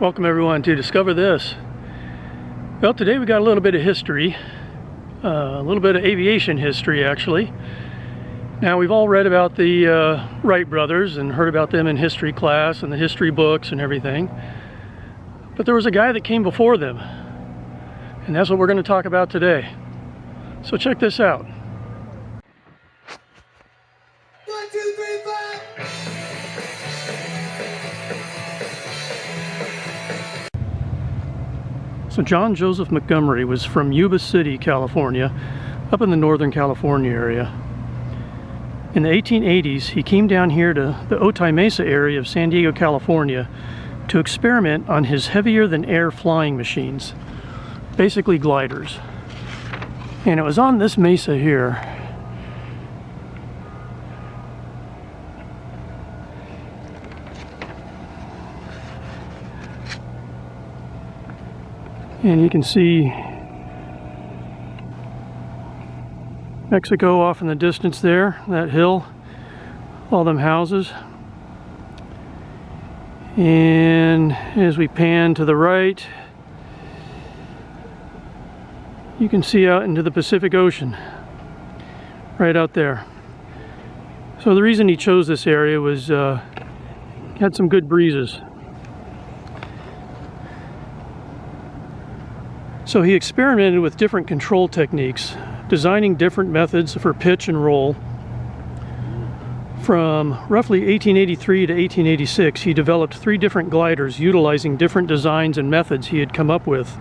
Welcome everyone to Discover This. Well, today we got a little bit of history, a little bit of aviation history actually. Now, we've all read about the Wright brothers and heard about them in history class and the history books and everything. But there was a guy that came before them, and that's what we're going to talk about today. So check this out. 1, 2, 3, 4. So John Joseph Montgomery was from Yuba City, California, up in the Northern California area. In the 1880s, he came down here to the Otay Mesa area of San Diego, California, to experiment on his heavier-than-air flying machines, basically gliders. And it was on this mesa here and you can see Mexico off in the distance there, that hill, all them houses. And as we pan to the right, you can see out into the Pacific Ocean, right out there. So the reason he chose this area was had some good breezes. So he experimented with different control techniques, designing different methods for pitch and roll. From roughly 1883 to 1886, he developed 3 different gliders utilizing different designs and methods he had come up with.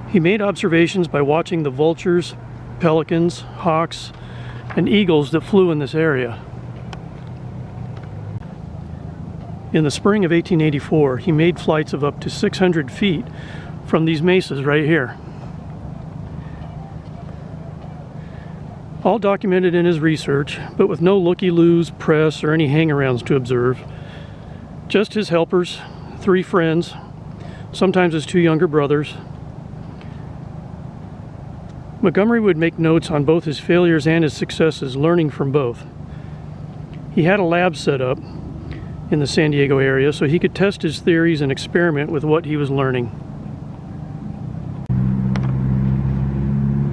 He made observations by watching the vultures, pelicans, hawks, and eagles that flew in this area. In the spring of 1884, he made flights of up to 600 feet from these mesas right here. All documented in his research, but with no looky-loos, press, or any hang-arounds to observe. Just his helpers, 3 friends, sometimes his 2 younger brothers. Montgomery would make notes on both his failures and his successes, learning from both. He had a lab set up in the San Diego area so he could test his theories and experiment with what he was learning.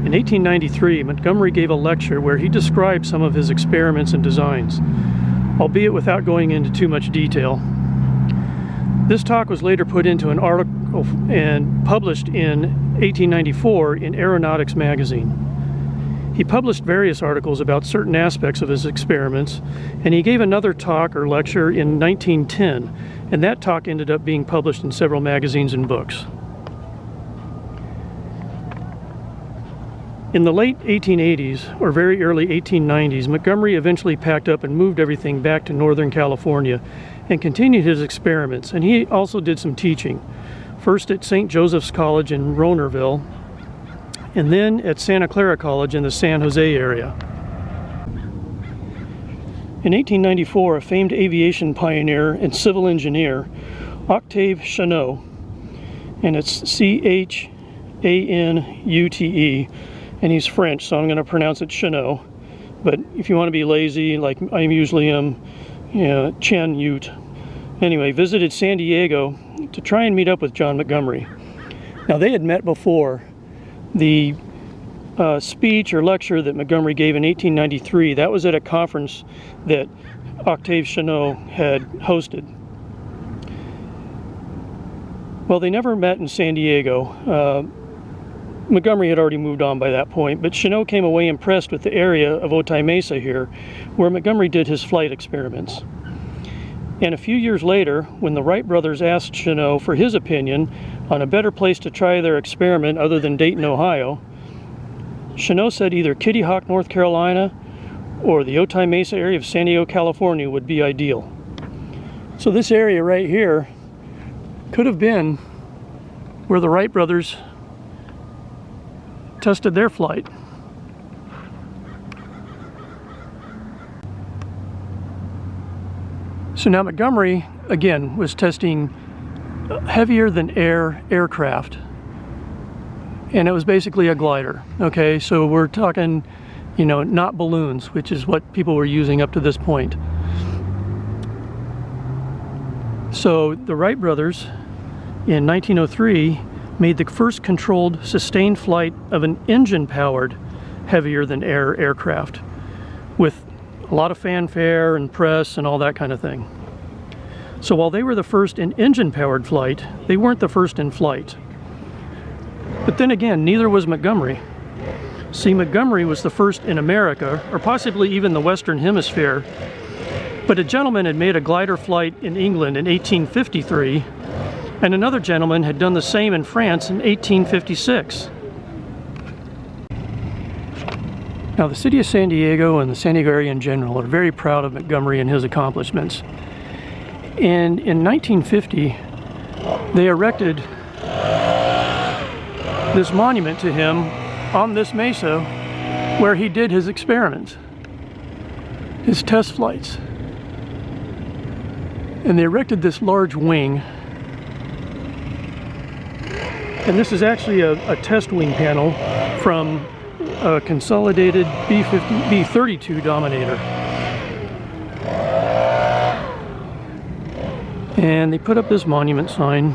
In 1893, Montgomery gave a lecture where he described some of his experiments and designs, albeit without going into too much detail. This talk was later put into an article and published in 1894 in Aeronautics magazine. He published various articles about certain aspects of his experiments, and he gave another talk or lecture in 1910, and that talk ended up being published in several magazines and books. In the late 1880s, or very early 1890s, Montgomery eventually packed up and moved everything back to Northern California and continued his experiments, and he also did some teaching, first at St. Joseph's College in Rohnерville, and then at Santa Clara College in the San Jose area. In 1894, a famed aviation pioneer and civil engineer, Octave Chanot, and it's C-H-A-N-U-T-E, and he's French, so I'm going to pronounce it Chanot. But if you want to be lazy, like I usually am, Chen Ute. Anyway, visited San Diego to try and meet up with John Montgomery. Now, they had met before. The speech or lecture that Montgomery gave in 1893, that was at a conference that Octave Chanot had hosted. Well, they never met in San Diego. Montgomery had already moved on by that point, but Chanot came away impressed with the area of Otay Mesa here, where Montgomery did his flight experiments. And a few years later, when the Wright brothers asked Chanot for his opinion on a better place to try their experiment other than Dayton, Ohio, Chanot said either Kitty Hawk, North Carolina, or the Otay Mesa area of San Diego, California would be ideal. So this area right here could have been where the Wright brothers tested their flight. So now Montgomery, again, was testing heavier than air aircraft. And it was basically a glider. Okay, so we're talking, not balloons, which is what people were using up to this point. So the Wright brothers in 1903 made the first controlled sustained flight of an engine-powered heavier-than-air aircraft with a lot of fanfare and press and all that kind of thing. So while they were the first in engine-powered flight, they weren't the first in flight. But then again, neither was Montgomery. See, Montgomery was the first in America, or possibly even the Western Hemisphere, but a gentleman had made a glider flight in England in 1853, and another gentleman had done the same in France in 1856. Now, the city of San Diego and the San Diego area in general are very proud of Montgomery and his accomplishments. And in 1950, they erected this monument to him on this mesa where he did his experiments, his test flights. And they erected this large wing. And this is actually a test wing panel from a consolidated B-32 Dominator. And they put up this monument sign.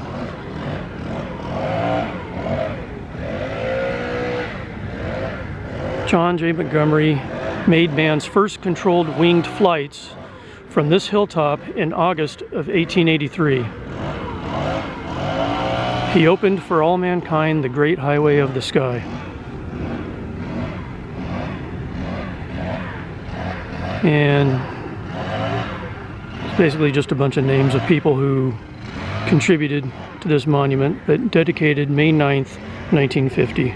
John J. Montgomery made man's first controlled winged flights from this hilltop in August of 1883. He opened for all mankind the great highway of the sky. And it's basically just a bunch of names of people who contributed to this monument, but dedicated May 9th, 1950.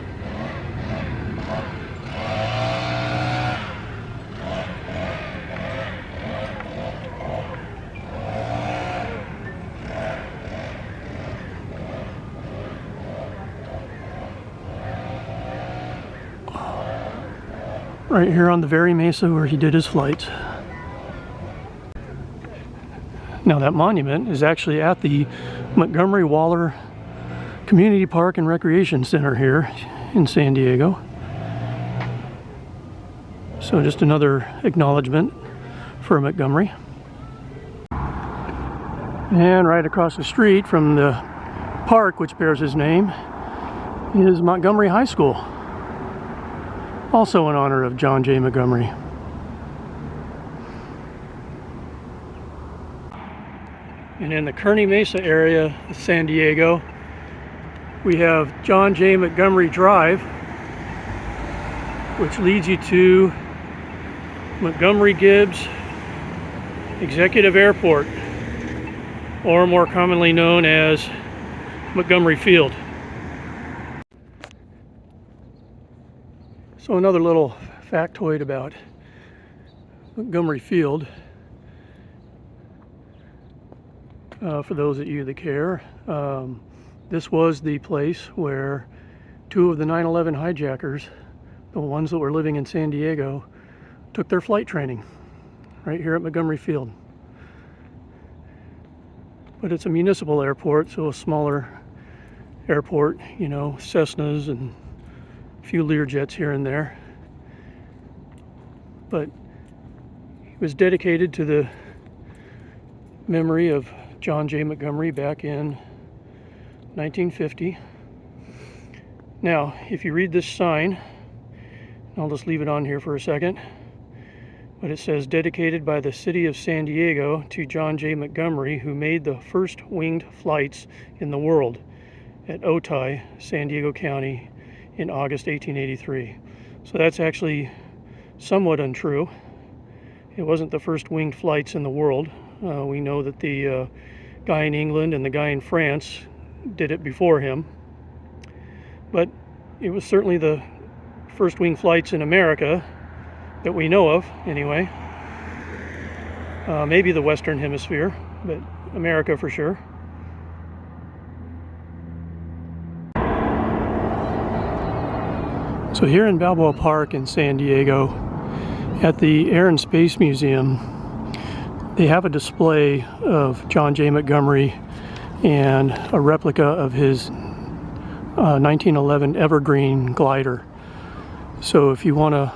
Right here on the very mesa where he did his flights. Now, that monument is actually at the Montgomery Waller Community Park and Recreation Center here in San Diego. So just another acknowledgement for Montgomery. And right across the street from the park which bears his name is Montgomery High School, also in honor of John J. Montgomery. And in the Kearny Mesa area of San Diego, we have John J. Montgomery Drive, which leads you to Montgomery Gibbs Executive Airport, or more commonly known as Montgomery Field. So another little factoid about Montgomery Field, for those of you that care. This was the place where two of the 9/11 hijackers, the ones that were living in San Diego, took their flight training, right here at Montgomery Field. But it's a municipal airport, so a smaller airport, you know, Cessnas and a few Learjets here and there. But it was dedicated to the memory of John J. Montgomery back in 1950. Now, if you read this sign, I'll just leave it on here for a second, but it says, dedicated by the city of San Diego to John J. Montgomery, who made the first winged flights in the world at Otay, San Diego County in August 1883. So that's actually somewhat untrue. It wasn't the first winged flights in the world. We know that the guy in England and the guy in France did it before him. But it was certainly the first winged flights in America that we know of, anyway. Maybe the Western Hemisphere, but America for sure. So here in Balboa Park in San Diego, at the Air and Space Museum, they have a display of John J. Montgomery and a replica of his 1911 Evergreen glider. So if you want to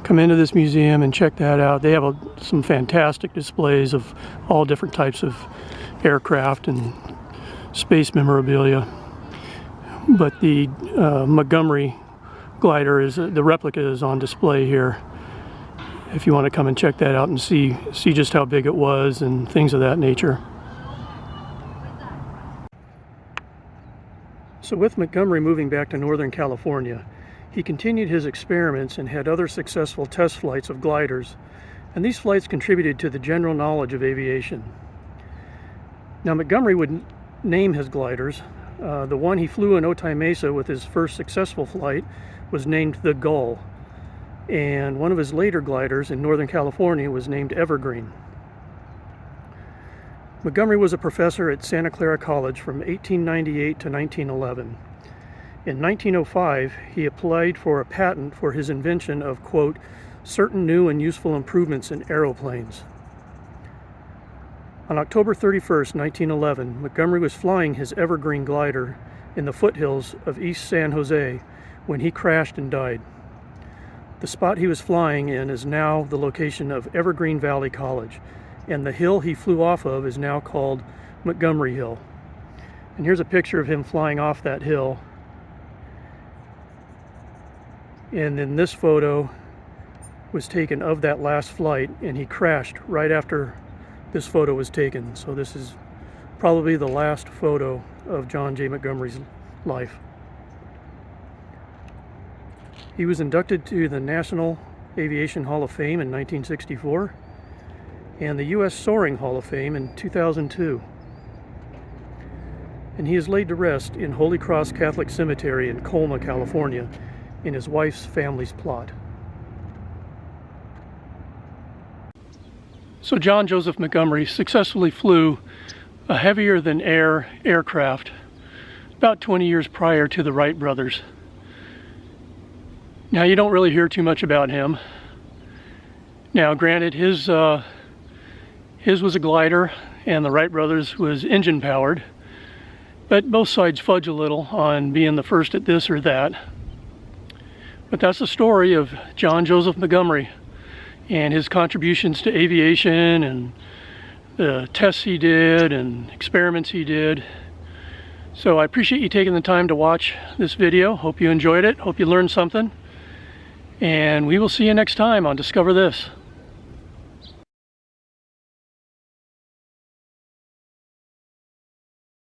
come into this museum and check that out, they have some fantastic displays of all different types of aircraft and space memorabilia. But the Montgomery glider the replica is on display here. If you want to come and check that out and see just how big it was and things of that nature. So with Montgomery moving back to Northern California, he continued his experiments and had other successful test flights of gliders, and these flights contributed to the general knowledge of aviation. Now Montgomery would name his gliders. The one he flew in Otay Mesa with his first successful flight was named the Gull, and one of his later gliders in Northern California was named Evergreen. Montgomery was a professor at Santa Clara College from 1898 to 1911. In 1905, he applied for a patent for his invention of, quote, certain new and useful improvements in aeroplanes. On October 31st, 1911, Montgomery was flying his Evergreen glider in the foothills of East San Jose when he crashed and died. The spot he was flying in is now the location of Evergreen Valley College, and the hill he flew off of is now called Montgomery Hill. And here's a picture of him flying off that hill. And then this photo was taken of that last flight, and he crashed right after this photo was taken. So this is probably the last photo of John J. Montgomery's life. He was inducted to the National Aviation Hall of Fame in 1964 and the U.S. Soaring Hall of Fame in 2002. And he is laid to rest in Holy Cross Catholic Cemetery in Colma, California, in his wife's family's plot. So John Joseph Montgomery successfully flew a heavier than air aircraft about 20 years prior to the Wright brothers. Now you don't really hear too much about him. Now granted, his was a glider and the Wright brothers was engine powered, but both sides fudge a little on being the first at this or that. But that's the story of John Joseph Montgomery and his contributions to aviation and the tests he did and experiments he did. So I appreciate you taking the time to watch this video. Hope you enjoyed it. Hope you learned something. And we will see you next time on Discover This.